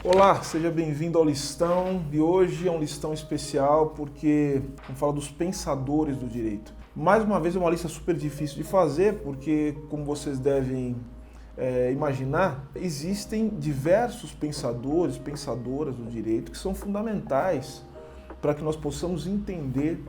Olá, seja bem-vindo ao Listão, e hoje é um listão especial porque vamos falar dos pensadores do direito. Mais uma vez é uma lista super difícil de fazer porque, como vocês devem imaginar, existem diversos pensadores, pensadoras do direito que são fundamentais para que nós possamos entender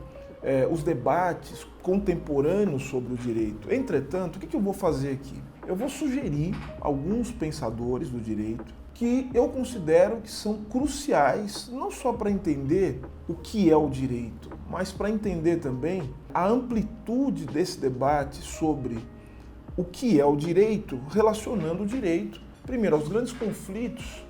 os debates contemporâneos sobre o direito. Entretanto, o que eu vou fazer aqui? Eu vou sugerir alguns pensadores do direito que eu considero que são cruciais, não só para entender o que é o direito, mas para entender também a amplitude desse debate sobre o que é o direito, relacionando o direito, primeiro, aos grandes conflitos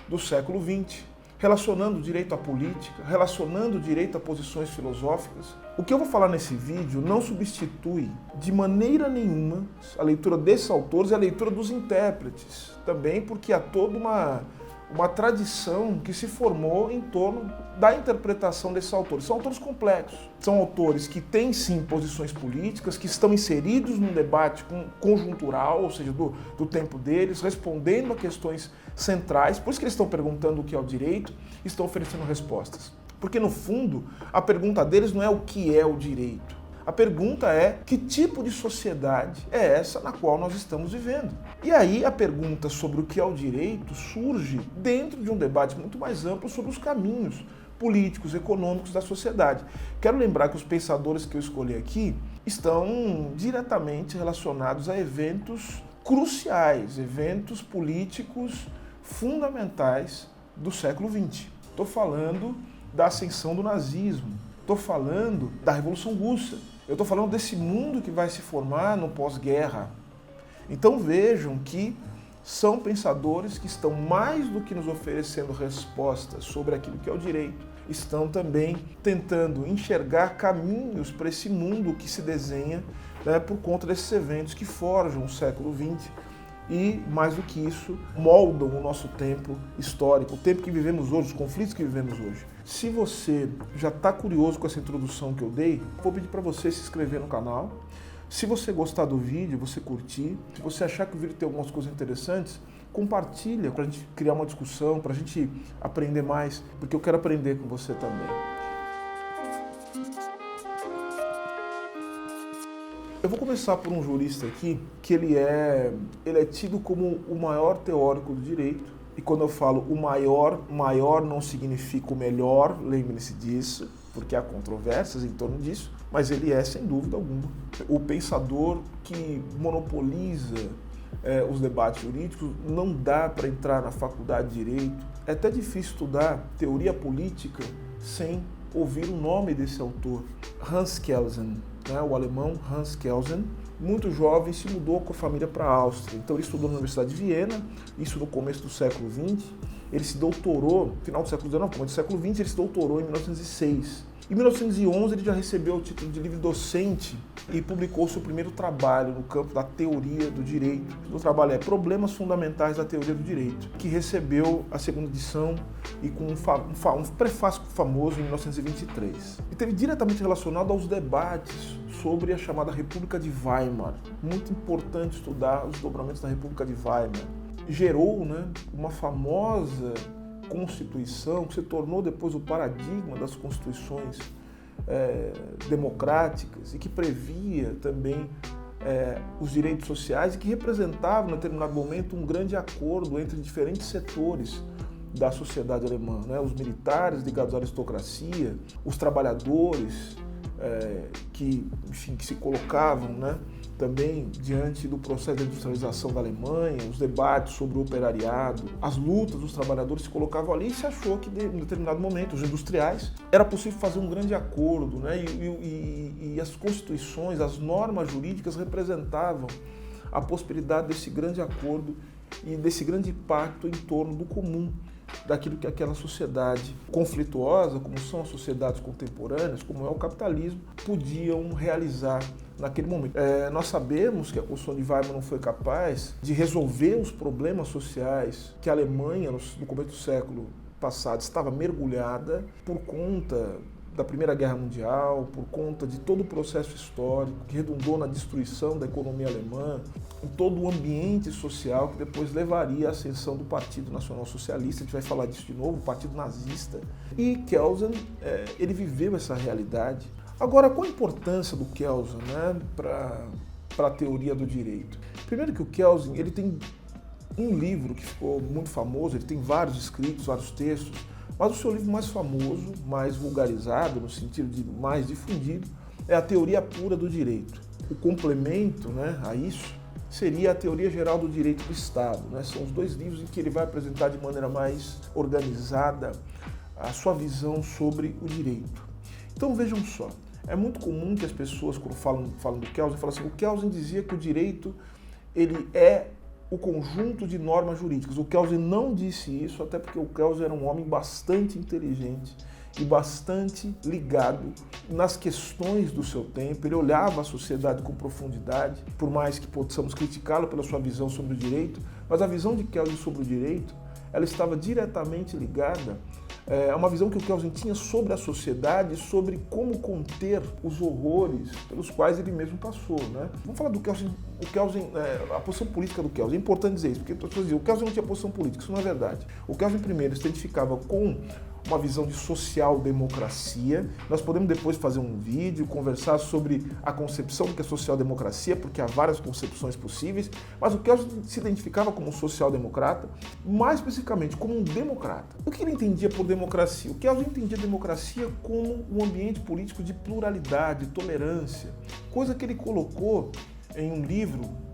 do século XX, relacionando o direito à política, relacionando o direito a posições filosóficas. O que eu vou falar nesse vídeo não substitui de maneira nenhuma a leitura desses autores e a leitura dos intérpretes, também porque há toda uma tradição que se formou em torno da interpretação desses autores. São autores complexos, são autores que têm sim posições políticas, que estão inseridos num debate conjuntural, ou seja, do tempo deles, respondendo a questões centrais, por isso que eles estão perguntando o que é o direito, estão oferecendo respostas. Porque no fundo, a pergunta deles não é o que é o direito. A pergunta é que tipo de sociedade é essa na qual nós estamos vivendo. E aí a pergunta sobre o que é o direito surge dentro de um debate muito mais amplo sobre os caminhos políticos, econômicos da sociedade. Quero lembrar que os pensadores que eu escolhi aqui estão diretamente relacionados a eventos cruciais, eventos políticos fundamentais do século XX. Estou falando da ascensão do nazismo, estou falando da Revolução Russa, eu estou falando desse mundo que vai se formar no pós-guerra. Então vejam que são pensadores que estão mais do que nos oferecendo respostas sobre aquilo que é o direito, estão também tentando enxergar caminhos para esse mundo que se desenha, por conta desses eventos que forjam o século XX e, mais do que isso, moldam o nosso tempo histórico, o tempo que vivemos hoje, os conflitos que vivemos hoje. Se você já está curioso com essa introdução que eu dei, vou pedir para você se inscrever no canal. Se você gostar do vídeo, você curtir, se você achar que o vídeo tem algumas coisas interessantes, compartilha para a gente criar uma discussão, para a gente aprender mais, porque eu quero aprender com você também. Eu vou começar por um jurista aqui, que ele é tido como o maior teórico do direito. E quando eu falo o maior não significa o melhor, lembre-se disso, porque há controvérsias em torno disso, mas ele é, sem dúvida alguma, o pensador que monopoliza os debates jurídicos. Não dá para entrar na faculdade de Direito, é até difícil estudar teoria política sem ouvir o nome desse autor, Hans Kelsen, o alemão Hans Kelsen. Muito jovem, se mudou com a família para a Áustria. Então ele estudou na Universidade de Viena, isso no começo do século XX. Ele se doutorou, final do século XIX, começo do século XX, ele se doutorou em 1906. Em 1911 ele já recebeu o título de livre docente e publicou seu primeiro trabalho no campo da teoria do direito. O trabalho é Problemas Fundamentais da Teoria do Direito, que recebeu a segunda edição e com um prefácio famoso em 1923. E teve diretamente relacionado aos debates sobre a chamada República de Weimar. Muito importante estudar os desdobramentos da República de Weimar. Gerou uma famosa Constituição que se tornou depois o paradigma das constituições democráticas e que previa também os direitos sociais e que representava, em determinado momento, um grande acordo entre diferentes setores da sociedade alemã, os militares ligados à aristocracia, os trabalhadores que se colocavam também diante do processo de industrialização da Alemanha, os debates sobre o operariado, as lutas dos trabalhadores se colocavam ali e se achou que, em determinado momento, os industriais, era possível fazer um grande acordo, e as constituições, as normas jurídicas representavam a possibilidade desse grande acordo e desse grande pacto em torno do comum, daquilo que aquela sociedade conflituosa, como são as sociedades contemporâneas, como é o capitalismo, podiam realizar naquele momento. Nós sabemos que a Constituição de Weimar não foi capaz de resolver os problemas sociais que a Alemanha, no começo do século passado, estava mergulhada por conta da Primeira Guerra Mundial, por conta de todo o processo histórico que redundou na destruição da economia alemã, em todo o ambiente social que depois levaria à ascensão do Partido Nacional Socialista, a gente vai falar disso de novo, o Partido Nazista. E Kelsen, ele viveu essa realidade. Agora, qual a importância do Kelsen, né, para a teoria do direito? Primeiro que o Kelsen, ele tem um livro que ficou muito famoso, ele tem vários escritos, vários textos, mas o seu livro mais famoso, mais vulgarizado, no sentido de mais difundido, é a Teoria Pura do Direito. O complemento, né, a isso seria a Teoria Geral do Direito do Estado, né? São os dois livros em que ele vai apresentar de maneira mais organizada a sua visão sobre o direito. Então vejam só, é muito comum que as pessoas, quando falam do Kelsen, falam assim, o Kelsen dizia que o direito ele é o conjunto de normas jurídicas. O Kelsen não disse isso, até porque o Kelsen era um homem bastante inteligente e bastante ligado nas questões do seu tempo. Ele olhava a sociedade com profundidade, por mais que possamos criticá-lo pela sua visão sobre o direito, mas a visão de Kelsen sobre o direito, ela estava diretamente ligada a uma visão que o Kelsen tinha sobre a sociedade, sobre como conter os horrores pelos quais ele mesmo passou, né? Vamos falar do Kelsen, a posição política do Kelsen. É importante dizer isso, porque as pessoas dizem, o Kelsen não tinha posição política, isso não é verdade. O Kelsen primeiro se identificava com uma visão de social-democracia. Nós podemos depois fazer um vídeo, conversar sobre a concepção do que é social-democracia, porque há várias concepções possíveis, mas o Kelsen se identificava como um social-democrata, mais especificamente como um democrata. O que ele entendia por democracia? O Kelsen entendia democracia como um ambiente político de pluralidade, de tolerância, coisa que ele colocou em um livro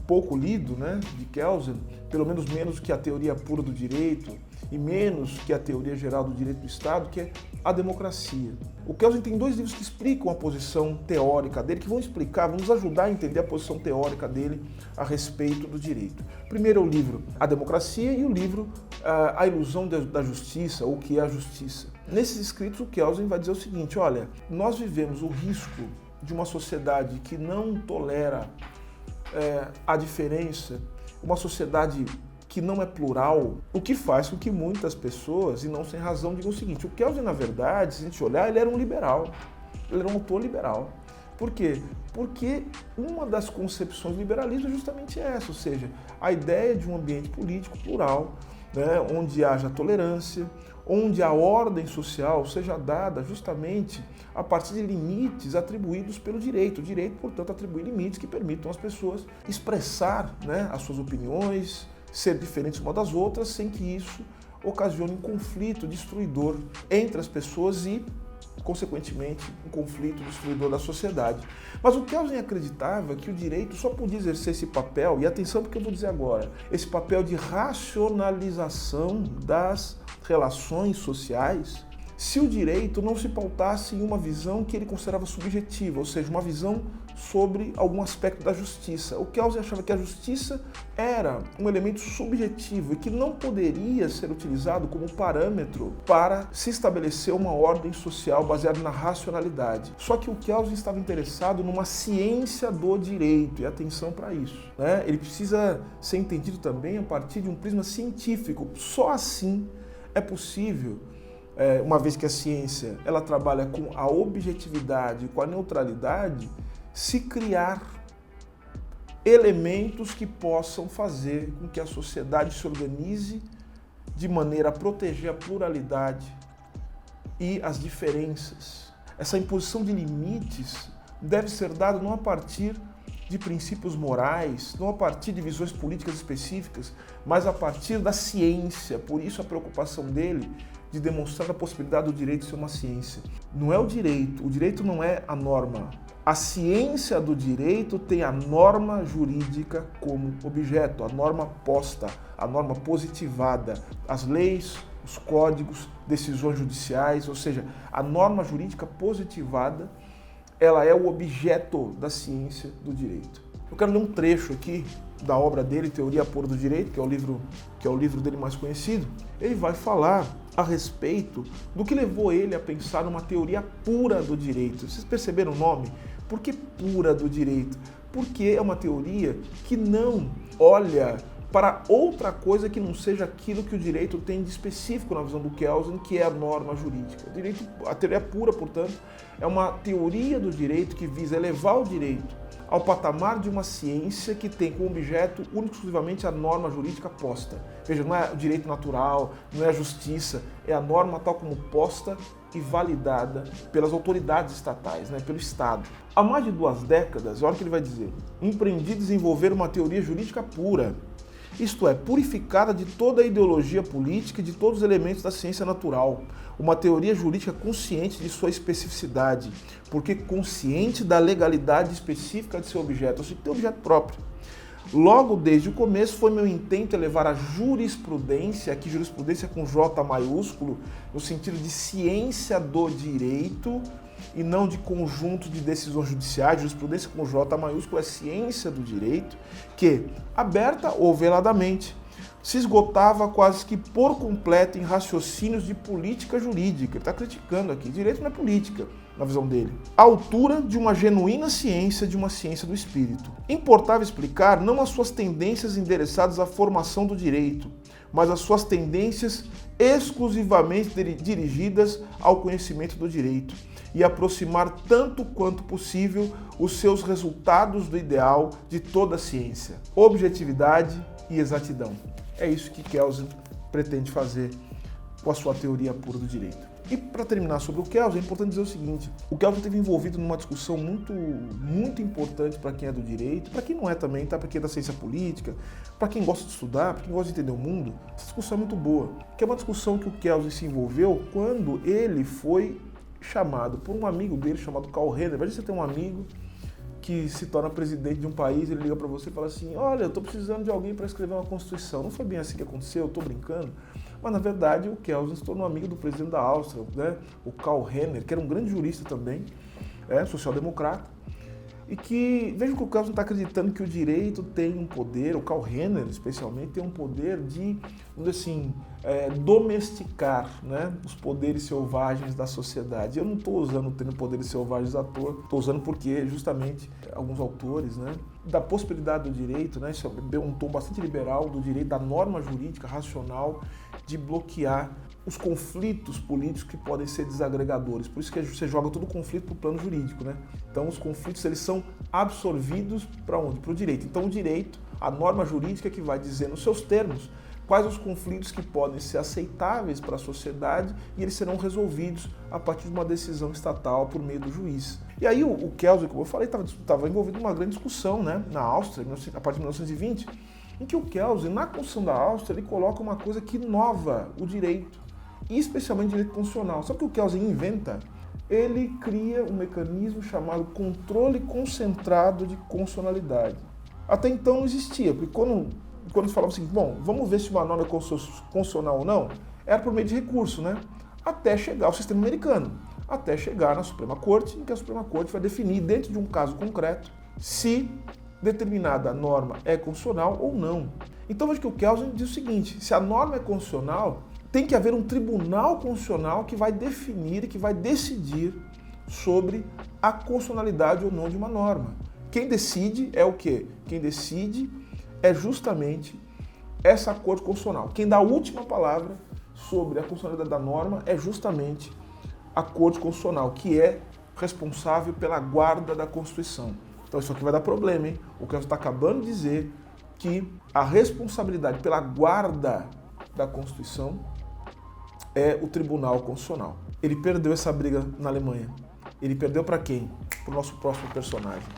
pouco lido, né, de Kelsen, pelo menos que a Teoria Pura do Direito e menos que a Teoria Geral do Direito do Estado, que é a democracia. O Kelsen tem dois livros que explicam a posição teórica dele, que vão nos ajudar a entender a posição teórica dele a respeito do direito. Primeiro é o livro A Democracia e o livro A Ilusão da Justiça, ou o que é a Justiça. Nesses escritos o Kelsen vai dizer o seguinte, olha, nós vivemos o risco de uma sociedade que não tolera a diferença, uma sociedade que não é plural, o que faz com que muitas pessoas, e não sem razão, digam o seguinte, o Kelsen, na verdade, se a gente olhar, ele era um liberal, ele era um autor liberal. Por quê? Porque uma das concepções do liberalismo é justamente essa, ou seja, a ideia de um ambiente político plural, né, onde haja tolerância, onde a ordem social seja dada justamente a partir de limites atribuídos pelo direito. O direito, portanto, atribui limites que permitam às pessoas expressar, né, as suas opiniões, ser diferentes umas das outras, sem que isso ocasione um conflito destruidor entre as pessoas e, consequentemente, um conflito destruidor da sociedade. Mas o Kelsen acreditava que o direito só podia exercer esse papel, e atenção porque eu vou dizer agora, esse papel de racionalização das relações sociais, se o direito não se pautasse em uma visão que ele considerava subjetiva, ou seja, uma visão sobre algum aspecto da justiça. O Kelsen achava que a justiça era um elemento subjetivo e que não poderia ser utilizado como parâmetro para se estabelecer uma ordem social baseada na racionalidade. Só que o Kelsen estava interessado numa ciência do direito, e atenção para isso, né? Ele precisa ser entendido também a partir de um prisma científico. Só assim é possível, uma vez que a ciência ela trabalha com a objetividade, com a neutralidade, se criar elementos que possam fazer com que a sociedade se organize de maneira a proteger a pluralidade e as diferenças. Essa imposição de limites deve ser dada não a partir de princípios morais, não a partir de visões políticas específicas, mas a partir da ciência. Por isso a preocupação dele de demonstrar a possibilidade do direito ser uma ciência. Não é o direito não é a norma. A ciência do direito tem a norma jurídica como objeto, a norma posta, a norma positivada, as leis, os códigos, decisões judiciais, ou seja, a norma jurídica positivada, ela é o objeto da ciência do direito. Eu quero ler um trecho aqui da obra dele, Teoria Pura do Direito, que é o livro dele mais conhecido. Ele vai falar a respeito do que levou ele a pensar numa teoria pura do direito. Vocês perceberam o nome? Por que pura do direito? Porque é uma teoria que não olha para outra coisa que não seja aquilo que o direito tem de específico na visão do Kelsen, que é a norma jurídica. A teoria pura, portanto, é uma teoria do direito que visa elevar o direito ao patamar de uma ciência que tem como objeto único e exclusivamente a norma jurídica posta. Veja, não é o direito natural, não é a justiça, é a norma tal como posta e validada pelas autoridades estatais, né, pelo Estado. Há mais de 2 décadas, olha o que ele vai dizer, empreendi desenvolver uma teoria jurídica pura, isto é, purificada de toda a ideologia política e de todos os elementos da ciência natural. Uma teoria jurídica consciente de sua especificidade, porque consciente da legalidade específica de seu objeto, ou seja, tem objeto próprio. Logo desde o começo foi meu intento elevar a jurisprudência, aqui jurisprudência com J maiúsculo, no sentido de ciência do direito e não de conjunto de decisões judiciais. Jurisprudência com J maiúsculo é ciência do direito, que, aberta ou veladamente, se esgotava quase que por completo em raciocínios de política jurídica. Ele está criticando aqui. Direito não é política, na visão dele. À altura de uma genuína ciência, de uma ciência do espírito. Importava explicar não as suas tendências endereçadas à formação do direito, mas as suas tendências exclusivamente dirigidas ao conhecimento do direito e aproximar tanto quanto possível os seus resultados do ideal de toda a ciência, objetividade e exatidão. É isso que Kelsen pretende fazer com a sua teoria pura do direito. E para terminar sobre o Kelsen, é importante dizer o seguinte: o Kelsen esteve envolvido numa discussão muito importante para quem é do direito, para quem não é também, tá? Para quem é da ciência política, para quem gosta de estudar, para quem gosta de entender o mundo. Essa discussão é muito boa, que é uma discussão que o Kelsen se envolveu quando ele foi chamado por um amigo dele chamado Karl Renner. Imagina você ter um amigo que se torna presidente de um país, ele liga para você e fala assim: olha, eu estou precisando de alguém para escrever uma Constituição. Não foi bem assim que aconteceu, eu estou brincando. Mas, na verdade, o Kelsen se tornou amigo do presidente da Áustria, né? O Karl Renner, que era um grande jurista também, social-democrata, e que, veja que o Kelsen está acreditando que o direito tem um poder, o Karl Renner, especialmente, tem um poder de, vamos dizer assim, domesticar, né, os poderes selvagens da sociedade. Eu não estou usando o termo poderes selvagens à toa, estou usando porque, justamente, alguns autores, né, da possibilidade do direito, né, isso é um tom bastante liberal do direito, da norma jurídica racional, de bloquear os conflitos políticos que podem ser desagregadores. Por isso que você joga todo o conflito para o plano jurídico, né? Então os conflitos eles são absorvidos para onde? Para o direito. Então o direito, a norma jurídica que vai dizer nos seus termos quais os conflitos que podem ser aceitáveis para a sociedade e eles serão resolvidos a partir de uma decisão estatal por meio do juiz. E aí o Kelsen, como eu falei, estava envolvido numa grande discussão, né, na Áustria, a partir de 1920, em que o Kelsen, na Constituição da Áustria, ele coloca uma coisa que inova o direito, e especialmente o direito constitucional. Sabe o que o Kelsen inventa? Ele cria um mecanismo chamado controle concentrado de constitucionalidade. Até então não existia, porque quando se falava assim, bom, vamos ver se uma norma é constitucional ou não, era por meio de recurso, né? Até chegar ao sistema americano, até chegar na Suprema Corte, em que a Suprema Corte vai definir, dentro de um caso concreto, se determinada norma é constitucional ou não. Então veja que o Kelsen diz o seguinte: se a norma é constitucional, tem que haver um tribunal constitucional que vai definir e que vai decidir sobre a constitucionalidade ou não de uma norma. Quem decide é o quê? Quem decide é justamente essa Corte Constitucional. Quem dá a última palavra sobre a constitucionalidade da norma é justamente a Corte Constitucional, que é responsável pela guarda da Constituição. Então isso aqui vai dar problema, hein? O que está acabando de dizer que a responsabilidade pela guarda da Constituição é o Tribunal Constitucional. Ele perdeu essa briga na Alemanha. Ele perdeu para quem? Para o nosso próximo personagem.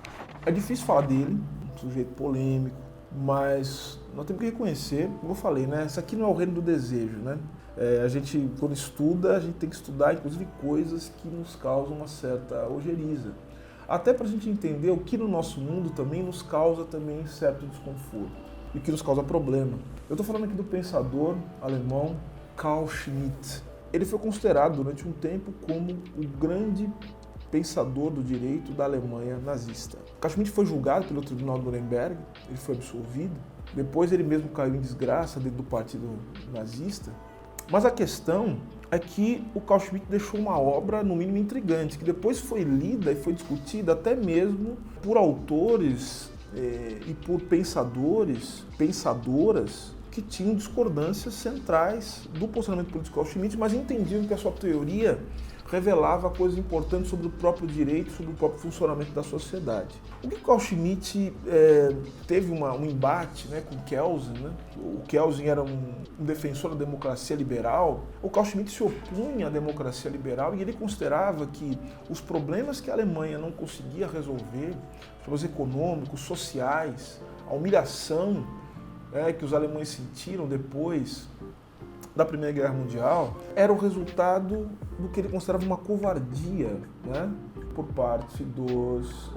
É difícil falar dele, um sujeito polêmico, mas nós temos que reconhecer, como eu falei, né? Isso aqui não é o reino do desejo, né? A gente, quando estuda, a gente tem que estudar, inclusive, coisas que nos causam uma certa ojeriza. Até para a gente entender o que no nosso mundo também nos causa também certo desconforto e o que nos causa problema. Eu estou falando aqui do pensador alemão Carl Schmitt. Ele foi considerado durante um tempo como o grande pensador do direito da Alemanha nazista. Carl Schmitt foi julgado pelo Tribunal de Nuremberg, ele foi absolvido. Depois ele mesmo caiu em desgraça dentro do partido nazista. Mas a questão é que o Carl Schmitt deixou uma obra, no mínimo, intrigante, que depois foi lida e foi discutida até mesmo por autores e por pensadores, pensadoras que tinham discordâncias centrais do posicionamento político do Carl Schmitt, mas entendiam que a sua teoria revelava coisas importantes sobre o próprio direito, sobre o próprio funcionamento da sociedade. O que Carl Schmitt teve um embate, né, com Kelsen, né? O Kelsen era um defensor da democracia liberal, o Carl Schmitt se opunha à democracia liberal e ele considerava que os problemas que a Alemanha não conseguia resolver, problemas econômicos, sociais, a humilhação que os alemães sentiram depois da Primeira Guerra Mundial, era o resultado do que ele considerava uma covardia, né, por parte dos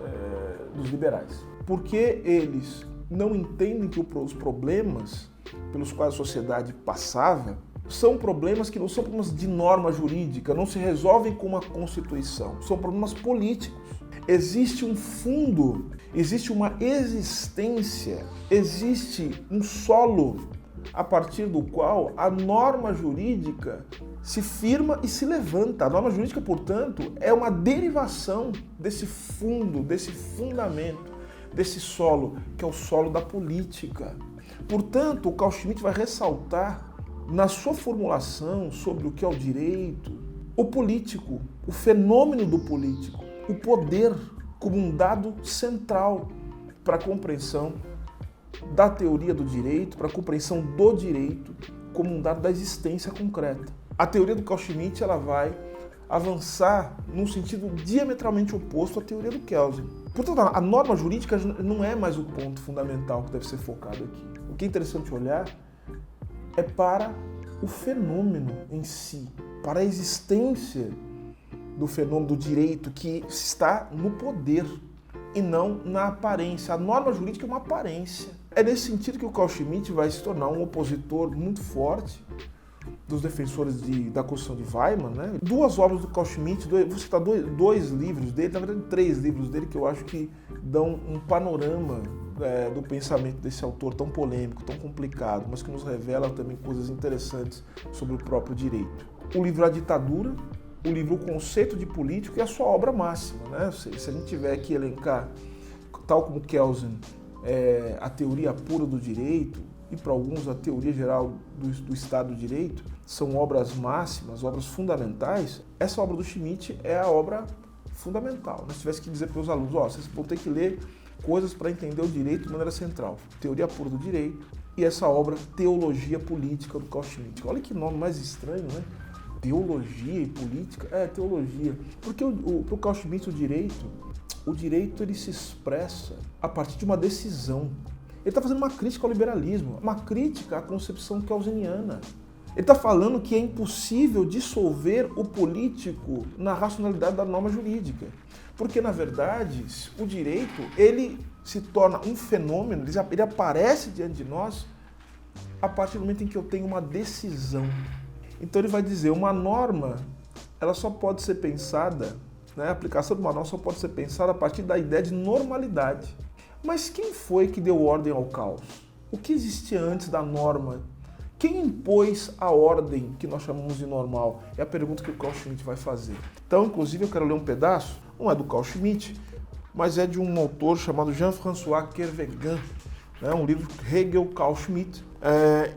liberais. Porque eles não entendem que os problemas pelos quais a sociedade passava são problemas que não são problemas de norma jurídica, não se resolvem com uma Constituição, são problemas políticos. Existe um fundo, existe uma existência, existe um solo a partir do qual a norma jurídica se firma e se levanta. A norma jurídica, portanto, é uma derivação desse fundo, desse fundamento, desse solo, que é o solo da política. Portanto, o Carl Schmitt vai ressaltar na sua formulação sobre o que é o direito, o político, o fenômeno do político, o poder como um dado central para a compreensão da teoria do direito, para a compreensão do direito como um dado da existência concreta. A teoria do Carl Schmitt ela vai avançar num sentido diametralmente oposto à teoria do Kelsen. Portanto, a norma jurídica não é mais o ponto fundamental que deve ser focado aqui. O que é interessante olhar é para o fenômeno em si, para a existência do fenômeno do direito que está no poder e não na aparência. A norma jurídica é uma aparência. É nesse sentido que o Carl Schmitt vai se tornar um opositor muito forte dos defensores da Constituição de Weimar, né? Duas obras do Carl Schmitt, vou citar dois livros dele, na verdade 3 livros dele que eu acho que dão um panorama do pensamento desse autor tão polêmico, tão complicado, mas que nos revela também coisas interessantes sobre o próprio direito. O livro A Ditadura, o livro O Conceito de Político e a sua obra máxima, né? Se a gente tiver que elencar, tal como Kelsen, a teoria pura do direito e para alguns a teoria geral do Estado de Direito, são obras máximas, obras fundamentais, essa obra do Schmitt é a obra fundamental. Se tivesse que dizer para os alunos, vocês vão ter que ler coisas para entender o direito de maneira central. Teoria pura do direito e essa obra Teologia Política do Carl Schmitt. Olha que nome mais estranho, né? Teologia e política? Teologia. Porque para o Carl Schmitt o direito ele se expressa a partir de uma decisão. Ele está fazendo uma crítica ao liberalismo, uma crítica à concepção kelseniana. Ele está falando que é impossível dissolver o político na racionalidade da norma jurídica. Porque, na verdade, o direito ele se torna um fenômeno, ele aparece diante de nós a partir do momento em que eu tenho uma decisão. Então ele vai dizer, uma norma, ela só pode ser pensada, né, a aplicação de uma norma só pode ser pensada a partir da ideia de normalidade. Mas quem foi que deu ordem ao caos? O que existia antes da norma? Quem impôs a ordem que nós chamamos de normal? É a pergunta que o Carl Schmitt vai fazer. Então, inclusive, eu quero ler um pedaço, não é do Carl Schmitt, mas é de um autor chamado Jean-François Kervegan, né, um livro Hegel-Carl Schmitt,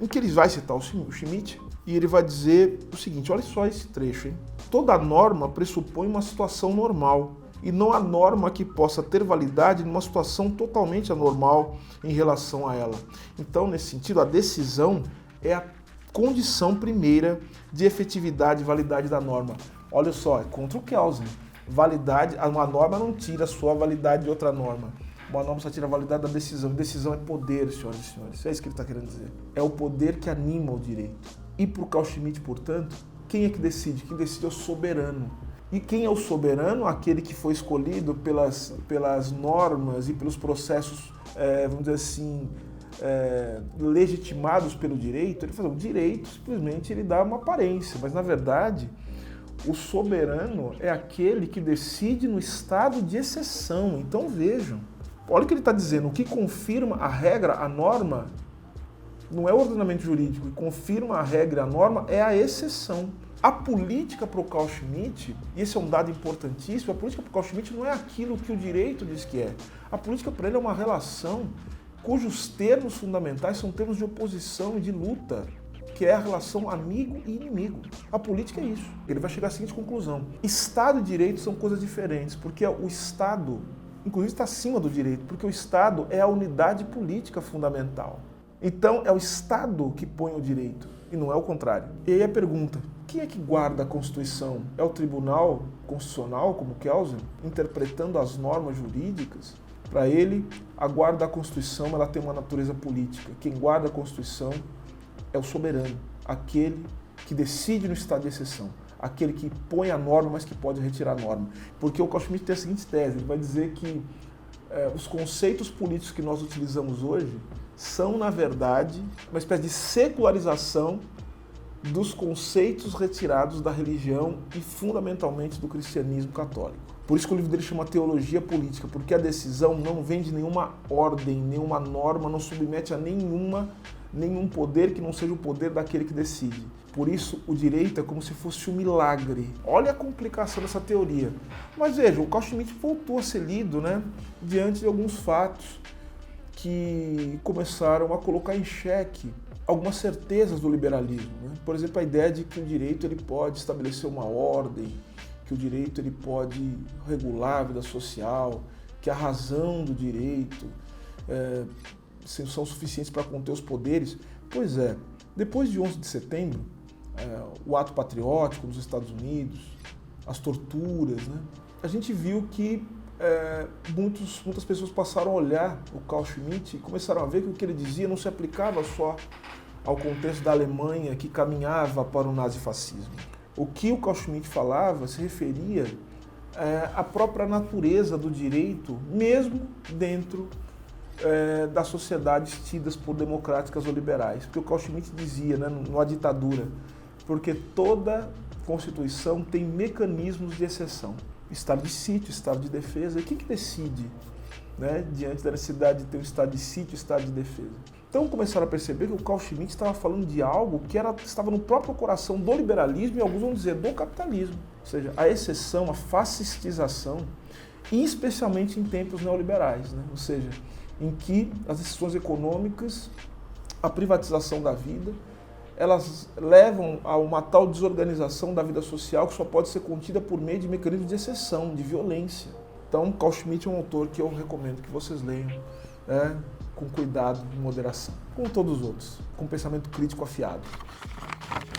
em que ele vai citar o Schmitt e ele vai dizer o seguinte, olha só esse trecho, hein? Toda norma pressupõe uma situação normal e não há norma que possa ter validade numa situação totalmente anormal em relação a ela. Então, nesse sentido, a decisão é a condição primeira de efetividade e validade da norma. Olha só, é contra o Kelsen. Validade, uma norma não tira só a validade de outra norma. Uma norma só tira a validade da decisão. Decisão é poder, senhoras e senhores. É isso que ele está querendo dizer. É o poder que anima o direito. E para o Carl Schmitt, portanto, quem é que decide? Quem decide é o soberano. E quem é o soberano? Aquele que foi escolhido pelas normas e pelos processos, vamos dizer assim, legitimados pelo direito. Ele fala, o direito simplesmente ele dá uma aparência, mas na verdade o soberano é aquele que decide no estado de exceção. Então vejam, olha o que ele está dizendo, o que confirma a regra, a norma, não é o ordenamento jurídico, o que confirma a regra, a norma é a exceção. A política para o Carl Schmitt, e esse é um dado importantíssimo, a política para o Carl Schmitt não é aquilo que o direito diz que é. A política para ele é uma relação cujos termos fundamentais são termos de oposição e de luta, que é a relação amigo e inimigo. A política é isso. Ele vai chegar à seguinte conclusão: Estado e direito são coisas diferentes, porque o Estado, inclusive, está acima do direito, porque o Estado é a unidade política fundamental. Então, é o Estado que põe o direito, e não é o contrário. E aí a pergunta: quem é que guarda a Constituição? É o Tribunal Constitucional, como Kelsen, interpretando as normas jurídicas? Para ele, a guarda da Constituição ela tem uma natureza política. Quem guarda a Constituição é o soberano, aquele que decide no estado de exceção, aquele que põe a norma, mas que pode retirar a norma. Porque o Carl Schmitt tem a seguinte tese: ele vai dizer que os conceitos políticos que nós utilizamos hoje são, na verdade, uma espécie de secularização dos conceitos retirados da religião e, fundamentalmente, do cristianismo católico. Por isso que o livro dele chama Teologia Política, porque a decisão não vem de nenhuma ordem, nenhuma norma, não submete a nenhum poder que não seja o poder daquele que decide. Por isso, o direito é como se fosse um milagre. Olha a complicação dessa teoria. Mas veja, o Carl Schmitt voltou a ser lido, né, diante de alguns fatos que começaram a colocar em xeque algumas certezas do liberalismo, né? Por exemplo, a ideia de que o direito ele pode estabelecer uma ordem, que o direito ele pode regular a vida social, que a razão do direito são suficientes para conter os poderes. Pois é, depois de 11 de setembro, o ato patriótico nos Estados Unidos, as torturas, né? A gente viu que muitas pessoas passaram a olhar o Carl Schmitt e começaram a ver que o que ele dizia não se aplicava só ao contexto da Alemanha que caminhava para o nazifascismo. O que o Carl Schmitt falava se referia à própria natureza do direito, mesmo dentro das sociedades tidas por democráticas ou liberais. Porque o Carl Schmitt dizia, né, numa ditadura, porque toda Constituição tem mecanismos de exceção. Estado de sítio, estado de defesa. E quem que decide, né, diante da necessidade de ter um estado de sítio e estado de defesa? Então começaram a perceber que o Carl Schmitt estava falando de algo que estava no próprio coração do liberalismo e alguns vão dizer do capitalismo. Ou seja, a exceção, a fascistização, e especialmente em tempos neoliberais, né? Ou seja, em que as decisões econômicas, a privatização da vida, elas levam a uma tal desorganização da vida social que só pode ser contida por meio de mecanismos de exceção, de violência. Então, Carl Schmitt é um autor que eu recomendo que vocês leiam, com cuidado e moderação, como todos os outros, com pensamento crítico afiado.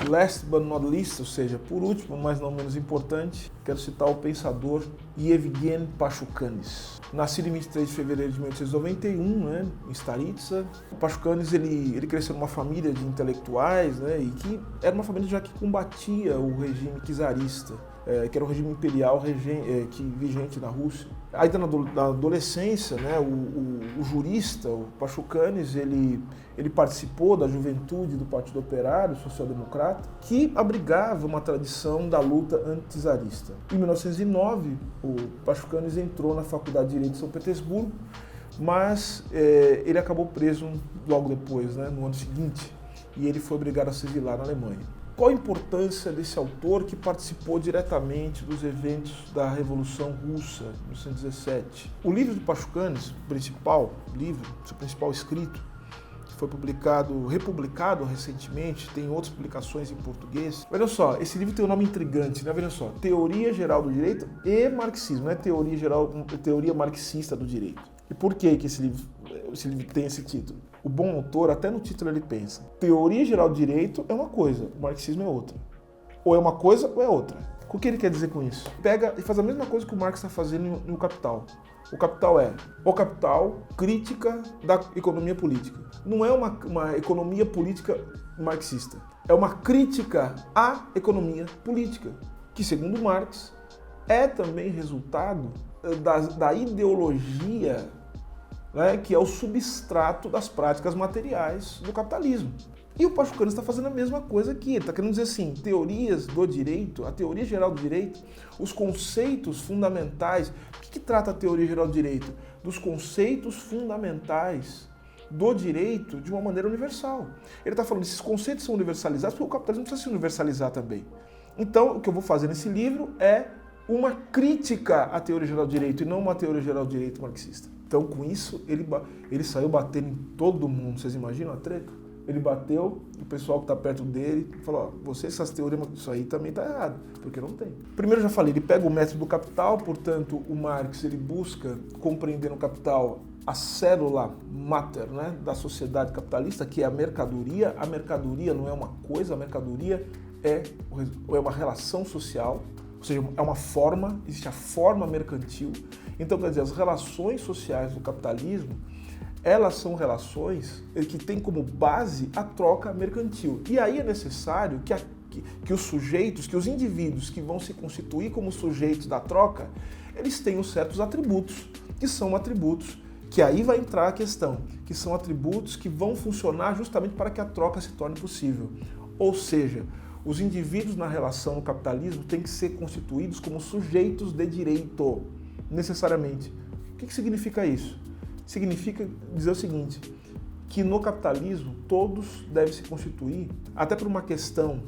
Last but not least, ou seja, por último, mas não menos importante, quero citar o pensador Yevgeny Pashukanis. Nascido em 23 de fevereiro de 1891, né, em Staritsa. O Pashukanis ele cresceu numa família de intelectuais, né, e que era uma família já que combatia o regime czarista, que era o regime imperial vigente na Rússia. Ainda na adolescência, né, o jurista, o Pashukanis, ele participou da juventude do Partido Operário Social-Democrata, que abrigava uma tradição da luta anti-czarista. Em 1909, o Pashukanis entrou na Faculdade de Direito de São Petersburgo, mas ele acabou preso logo depois, né, no ano seguinte, e ele foi obrigado a se exilar na Alemanha. Qual a importância desse autor que participou diretamente dos eventos da Revolução Russa, em 1917? O livro de Pashukanis, seu principal escrito, que foi republicado recentemente, tem outras publicações em português. Olha só, esse livro tem um nome intrigante, né? Veja só, Teoria Geral do Direito e Marxismo, não é teoria marxista do direito. E por que esse livro tem esse título? O bom autor, até no título ele pensa, teoria geral do direito é uma coisa, o marxismo é outra. Ou é uma coisa ou é outra. O que ele quer dizer com isso? Pega e faz a mesma coisa que o Marx está fazendo no Capital. O Capital crítica da economia política. Não é uma economia política marxista. É uma crítica à economia política, que segundo Marx é também resultado da ideologia, né, que é o substrato das práticas materiais do capitalismo. E o Pashukanis está fazendo a mesma coisa aqui. Ele está querendo dizer assim, teorias do direito, a teoria geral do direito, os conceitos fundamentais. O que trata a teoria geral do direito? Dos conceitos fundamentais do direito de uma maneira universal. Ele está falando que esses conceitos são universalizados porque o capitalismo precisa se universalizar também. Então, o que eu vou fazer nesse livro é uma crítica à teoria geral do direito e não uma teoria geral do direito marxista. Então, com isso, ele saiu batendo em todo mundo. Vocês imaginam a treta? Ele bateu, o pessoal que está perto dele falou, ó, essas teorias, isso aí também está errado, porque não tem. Primeiro, eu já falei, ele pega o método do Capital, portanto, o Marx ele busca compreender no Capital a célula mater, né, da sociedade capitalista, que é a mercadoria. A mercadoria não é uma coisa, a mercadoria é uma relação social, ou seja, é uma forma, existe a forma mercantil. Então, quer dizer, as relações sociais do capitalismo, elas são relações que têm como base a troca mercantil. E aí é necessário que os sujeitos, que os indivíduos que vão se constituir como sujeitos da troca, eles tenham certos atributos, que são atributos, que aí vai entrar a questão, que são atributos que vão funcionar justamente para que a troca se torne possível. Ou seja, os indivíduos na relação no capitalismo têm que ser constituídos como sujeitos de direito, necessariamente. O que significa isso? Significa dizer o seguinte, que no capitalismo todos devem se constituir, até por uma questão,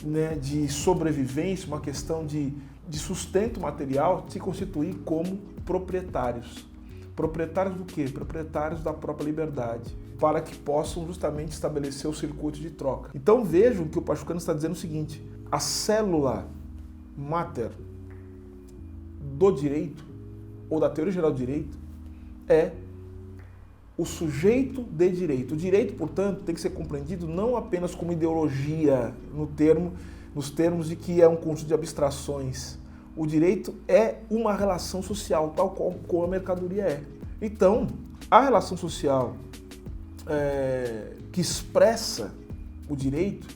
né, de sobrevivência, uma questão de sustento material, se constituir como proprietários. Proprietários do quê? Proprietários da própria liberdade, para que possam justamente estabelecer o circuito de troca. Então vejam que o Pachucano está dizendo o seguinte, a célula mater do direito, ou da teoria geral do direito, é o sujeito de direito. O direito, portanto, tem que ser compreendido não apenas como ideologia, nos termos de que é um conjunto de abstrações. O direito é uma relação social, tal qual a mercadoria é. Então, a relação social que expressa o direito,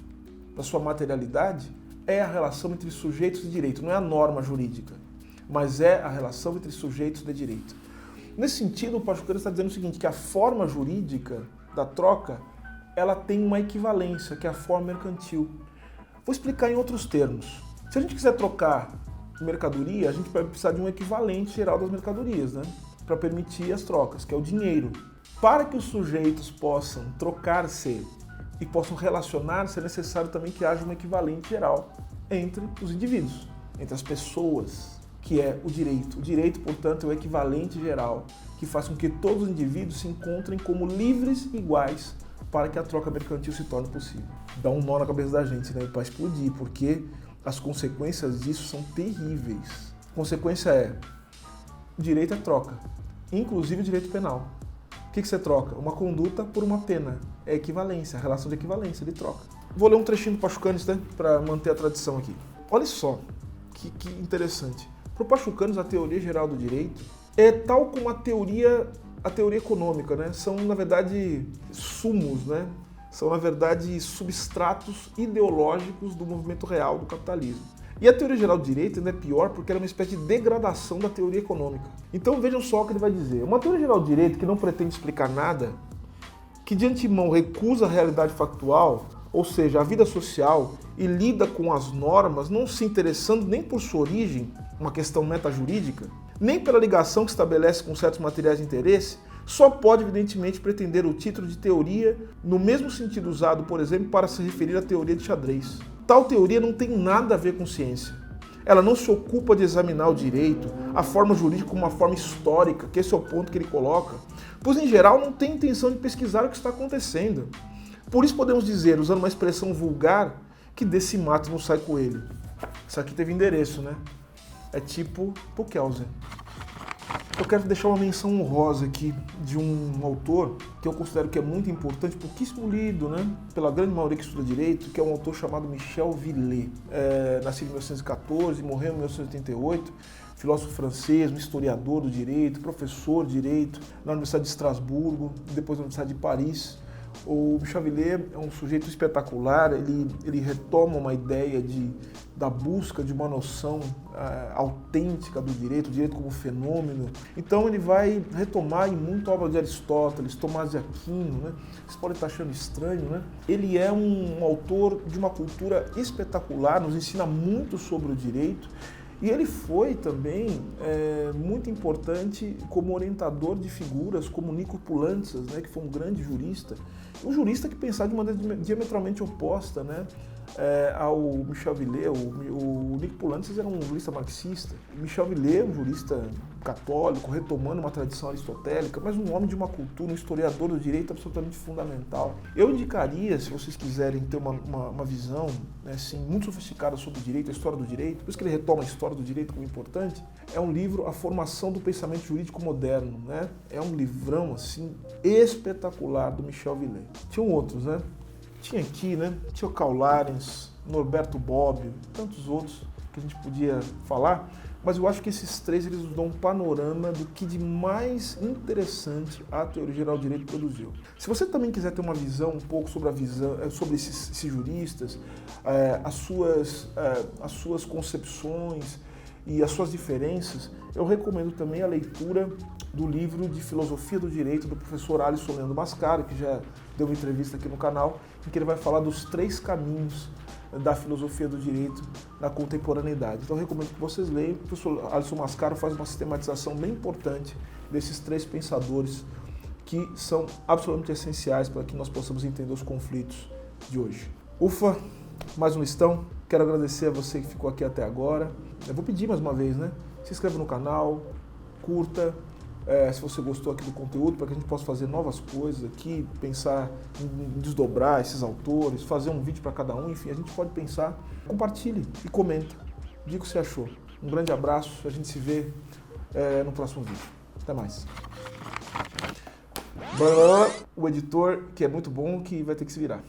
na sua materialidade, é a relação entre sujeitos de direito, não é a norma jurídica, mas é a relação entre sujeitos de direito. Nesse sentido, o Pachucano está dizendo o seguinte, que a forma jurídica da troca, ela tem uma equivalência, que é a forma mercantil. Vou explicar em outros termos. Se a gente quiser trocar mercadoria, a gente vai precisar de um equivalente geral das mercadorias, né? Para permitir as trocas, que é o dinheiro. Para que os sujeitos possam trocar-se e possam relacionar-se, é necessário também que haja um equivalente geral entre os indivíduos, entre as pessoas, que é o direito. O direito, portanto, é o equivalente geral, que faz com que todos os indivíduos se encontrem como livres e iguais para que a troca mercantil se torne possível. Dá um nó na cabeça da gente, né? Para explodir, porque as consequências disso são terríveis. A consequência é, o direito é troca, inclusive o direito penal. O que você troca? Uma conduta por uma pena. É equivalência, a relação de equivalência, de troca. Vou ler um trechinho do Pachucanes, né? Para manter a tradição aqui. Olha só, que interessante. Para o Pachucanes, a teoria geral do direito é tal como a teoria econômica, né? São, na verdade, sumos, né? São, na verdade, substratos ideológicos do movimento real do capitalismo. E a teoria geral do direito ainda é pior porque ela é uma espécie de degradação da teoria econômica. Então vejam só o que ele vai dizer. Uma teoria geral do direito que não pretende explicar nada, que de antemão recusa a realidade factual, ou seja, a vida social, e lida com as normas, não se interessando nem por sua origem, uma questão metajurídica, nem pela ligação que estabelece com certos materiais de interesse, só pode, evidentemente, pretender o título de teoria no mesmo sentido usado, por exemplo, para se referir à teoria de xadrez. Tal teoria não tem nada a ver com ciência. Ela não se ocupa de examinar o direito, a forma jurídica como uma forma histórica, que esse é o ponto que ele coloca, pois, em geral, não tem intenção de pesquisar o que está acontecendo. Por isso podemos dizer, usando uma expressão vulgar, que desse mato não sai coelho. Isso aqui teve endereço, né? É tipo Puckelsen. Eu quero deixar uma menção honrosa aqui de um autor que eu considero que é muito importante, pouquíssimo lido, né, pela grande maioria que estuda direito, que é um autor chamado Michel Villet. Nascido em 1914, morreu em 1988, filósofo francês, um historiador do direito, professor de direito na Universidade de Estrasburgo, depois na Universidade de Paris. O Michel Villet é um sujeito espetacular, ele retoma uma ideia da busca de uma noção autêntica do direito, o direito como fenômeno. Então ele vai retomar em muito a obra de Aristóteles, Tomás de Aquino, né? Vocês podem estar achando estranho, né? Ele é um autor de uma cultura espetacular, nos ensina muito sobre o direito. E ele foi também muito importante como orientador de figuras como Nico Poulantzas, né, que foi um grande jurista, um jurista que pensava de maneira diametralmente oposta, né, ao Michel Villers. O Nick Poulantzas era um jurista marxista. Michel Villers, um jurista católico, retomando uma tradição aristotélica, mas um homem de uma cultura, um historiador do direito absolutamente fundamental. Eu indicaria, se vocês quiserem ter uma visão, né, assim, muito sofisticada sobre o direito, a história do direito, por isso que ele retoma a história do direito como importante, é um livro, A Formação do Pensamento Jurídico Moderno, né? É um livrão, assim, espetacular do Michel Villers. Tinham outros, né? Tinha aqui, né? Tinha o Karl Lahrens, Norberto Bobbio, tantos outros que a gente podia falar, mas eu acho que esses três eles nos dão um panorama do que de mais interessante a teoria geral do direito produziu. Se você também quiser ter uma visão um pouco sobre sobre esses juristas, as suas concepções e as suas diferenças, eu recomendo também a leitura do livro de Filosofia do Direito do professor Alisson Leandro Mascaro, que já deu uma entrevista aqui no canal, em que ele vai falar dos 3 caminhos da filosofia do direito na contemporaneidade. Então eu recomendo que vocês leiam. O professor Alisson Mascaro faz uma sistematização bem importante desses 3 pensadores que são absolutamente essenciais para que nós possamos entender os conflitos de hoje. Ufa, mais um listão. Quero agradecer a você que ficou aqui até agora. Eu vou pedir mais uma vez, né? Se inscreva no canal, curta, se você gostou aqui do conteúdo, para que a gente possa fazer novas coisas aqui, pensar em desdobrar esses autores, fazer um vídeo para cada um, enfim, a gente pode pensar. Compartilhe e comenta. Diga o que você achou. Um grande abraço, a gente se vê no próximo vídeo. Até mais. O editor, que é muito bom, que vai ter que se virar.